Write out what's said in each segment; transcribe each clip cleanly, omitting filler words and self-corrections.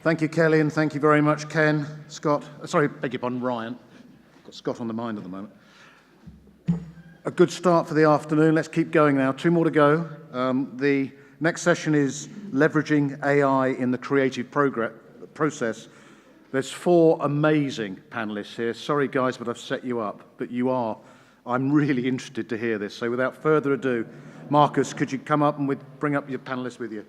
Thank you, Kelly, and thank you very much, Ken, Scott. Sorry, beg your pardon, Ryan. Got Scott on the mind at the moment. A good start for the afternoon. Let's keep going now. 2 more to go. The next session is leveraging AI in the creative process. There's 4 amazing panelists here. Sorry, guys, but I've set you up, but you are. I'm really interested to hear this. So without further ado, Marcus, could you come up and bring up your panelists with you?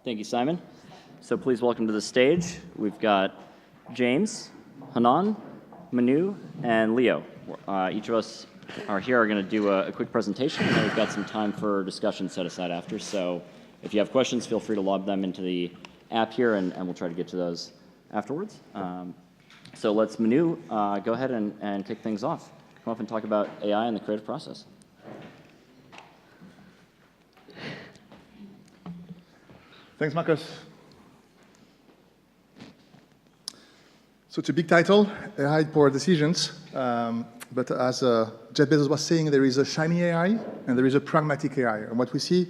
Thank you, Simon. So please welcome to the stage. We've got James, Hanan, Manu, and Leo. Each of us are going to do a quick presentation, and then we've got some time for discussion set aside after. So if you have questions, feel free to lob them into the app here, and we'll try to get to those afterwards. So let's, Manu, go ahead and kick things off. Come up and talk about AI and the creative process. Thanks, Marcus. So it's a big title, AI for decisions. But as Jeff Bezos was saying, there is a shiny AI and there is a pragmatic AI. And what we see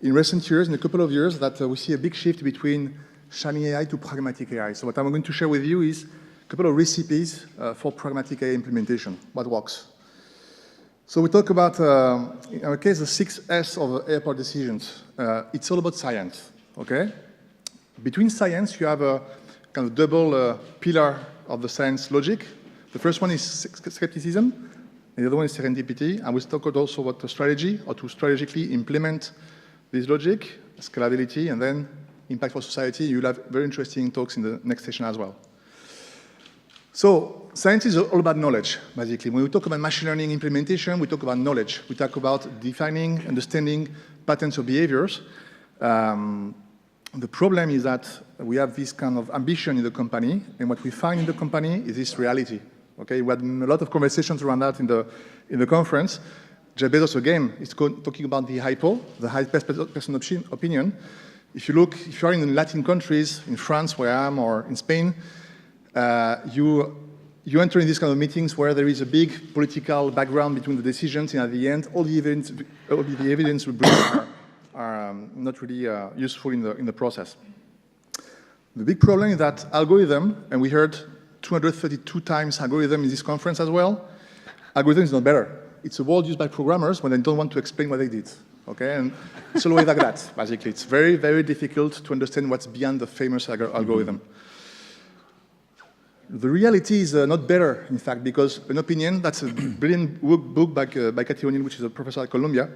in recent years, in a couple of years, that we see a big shift between shiny AI to pragmatic AI. So what I'm going to share with you is a couple of recipes for pragmatic AI implementation, what works. So we talk about, in our case, the 6 S of AI for decisions. It's all about science. Okay? Between science, you have a kind of double pillar of the science logic. The first one is skepticism, and the other one is serendipity. And we talk also about the strategy, or to strategically implement this logic, scalability, and then impact for society. You'll have very interesting talks in the next session as well. So science is all about knowledge, basically. When we talk about machine learning implementation, we talk about knowledge. We talk about defining, understanding patterns of behaviors. The problem is that we have this kind of ambition in the company, and what we find in the company is this reality. Okay, we had a lot of conversations around that in the conference. Jeff Bezos again is talking about the hypo, the highest person opinion. If you are in the Latin countries, in France, where I am, or in Spain, you enter in these kind of meetings where there is a big political background between the decisions, and at the end, all the evidence we bring are not really useful in the process. The big problem is that algorithm, and we heard 232 times algorithm in this conference as well, algorithm is not better. It's a word used by programmers when they don't want to explain what they did. Okay, and it's always like that, basically. It's very, very difficult to understand what's beyond the famous algorithm. The reality is not better, in fact, because an opinion, that's a brilliant book by Cathy O'Neill, which is a professor at Columbia.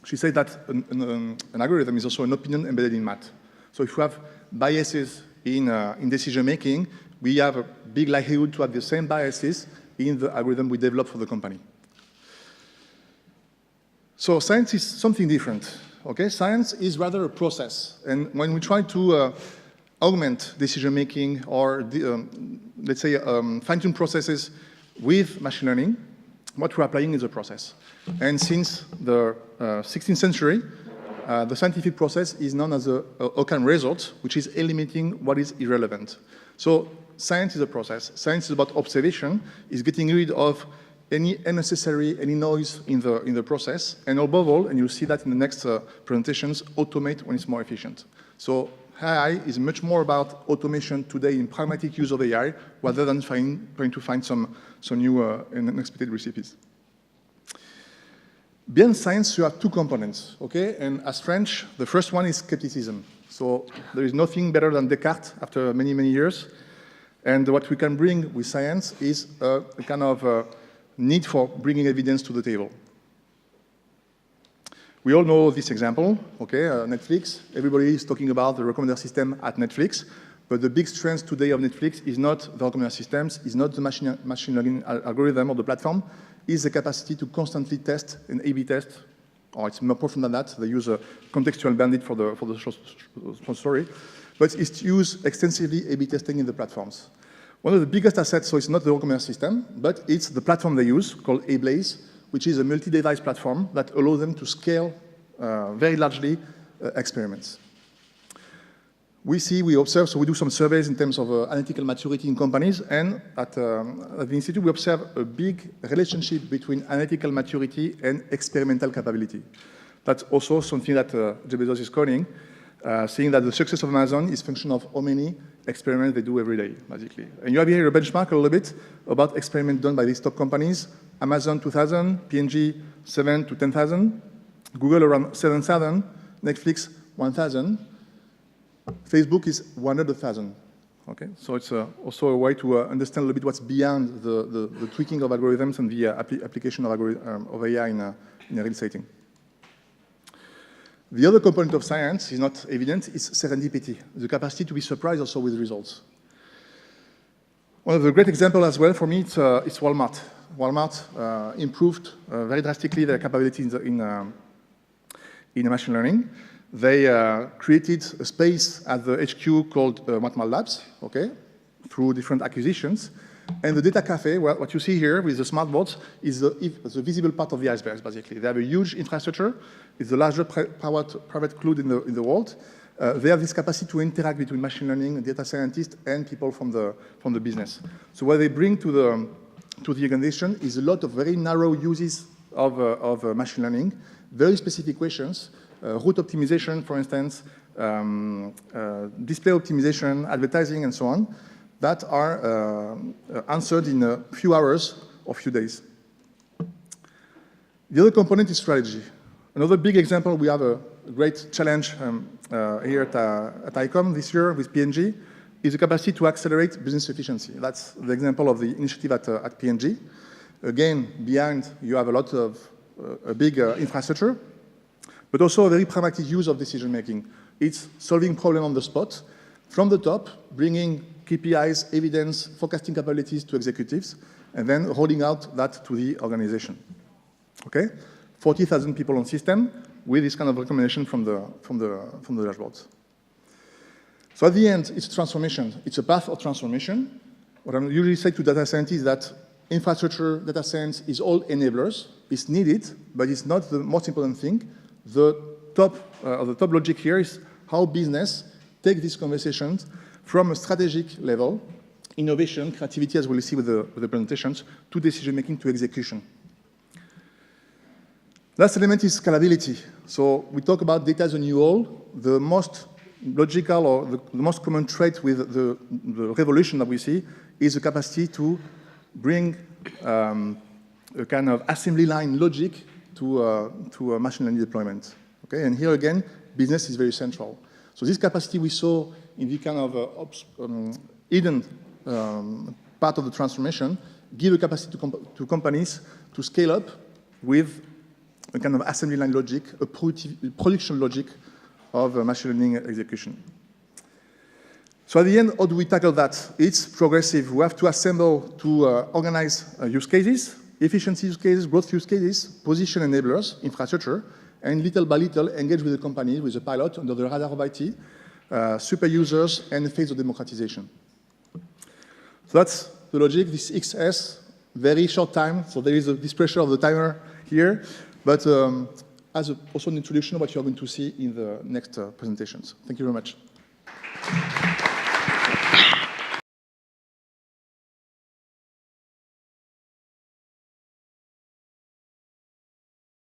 She said that an algorithm is also an opinion embedded in math. So if you have biases in decision-making, we have a big likelihood to have the same biases in the algorithm we develop for the company. So science is something different. Okay? Science is rather a process. And when we try to augment decision-making or, let's say, fine-tune processes with machine learning, what we're applying is a process. And since the 16th century, the scientific process is known as the Occam result, which is eliminating what is irrelevant. So science is a process. Science is about observation, is getting rid of any unnecessary, any noise in the process, and above all, and you'll see that in the next presentations, automate when it's more efficient. So AI is much more about automation today in pragmatic use of AI, rather than trying to find some new and unexpected recipes. Beyond science, you have 2 components, okay? And as French, the first one is skepticism. So there is nothing better than Descartes after many, many years. And what we can bring with science is a kind of need for bringing evidence to the table. We all know this example, okay? Netflix. Everybody is talking about the recommender system at Netflix. But the big strength today of Netflix is not the recommender systems, is not the machine learning algorithm or the platform, is the capacity to constantly test and A/B test, or it's more profound than that. They use a contextual bandit for the short story, but it's used extensively A/B testing in the platforms. One of the biggest assets, so it's not the recommender system, but it's the platform they use called Ablaze, which is a multi-device platform that allows them to scale very largely experiments. we observe, so we do some surveys in terms of analytical maturity in companies, and at the Institute we observe a big relationship between analytical maturity and experimental capability. That's also something that Jeff Bezos is calling, saying that the success of Amazon is a function of how many experiments they do every day, basically. And you have here a benchmark a little bit about experiments done by these top companies. Amazon 2,000, P&G 7 to 10,000, Google around 7,000, Netflix 1,000, Facebook is 100,000. Okay, so it's also a way to understand a little bit what's beyond the tweaking of algorithms and the application of AI in a real setting. The other component of science is not evident, it's serendipity, the capacity to be surprised also with results. One of the great examples as well for me, it's Walmart. Walmart improved very drastically their capability in machine learning. They created a space at the HQ called Matmal Labs, okay, through different acquisitions. And the data cafe, what you see here with the smart boards, is the visible part of the iceberg, basically. They have a huge infrastructure. It's the largest private cloud in the world. They have this capacity to interact between machine learning, data scientists, and people from the business. So what they bring to the organization is a lot of very narrow uses of machine learning, very specific questions, route optimization, for instance, display optimization, advertising, and so on, that are answered in a few hours or few days. The other component is strategy. Another big example, we have a great challenge here at ICOM this year with P&G, is the capacity to accelerate business efficiency. That's the example of the initiative at P&G. Again, behind, you have a lot of a big infrastructure, but also a very pragmatic use of decision-making. It's solving problem on the spot, from the top, bringing KPIs, evidence, forecasting capabilities to executives, and then rolling out that to the organization. Okay? 40,000 people on system with this kind of recommendation from the dashboards. So at the end, it's transformation. It's a path of transformation. What I usually say to data scientists is that infrastructure, data science is all enablers. It's needed, but it's not the most important thing. The top logic here is how business take these conversations from a strategic level, innovation, creativity, as we'll see with the presentations, to decision-making, to execution. Last element is scalability. So we talk about data as a new whole. The most logical or the most common trait with the revolution that we see is the capacity to bring a kind of assembly line logic to a machine learning deployment. Okay? And here again, business is very central. So this capacity we saw in the kind of hidden part of the transformation give a capacity to companies to scale up with a kind of assembly line logic, a production logic of machine learning execution. So at the end, how do we tackle that? It's progressive. We have to assemble to organize use cases, efficiency use cases, growth use cases, position enablers, infrastructure, and little by little engage with the company with a pilot under the radar of IT, super users, and a phase of democratization. So that's the logic, this XS, very short time, so there is this pressure of the timer here, but as also an introduction of what you're going to see in the next presentations. Thank you very much.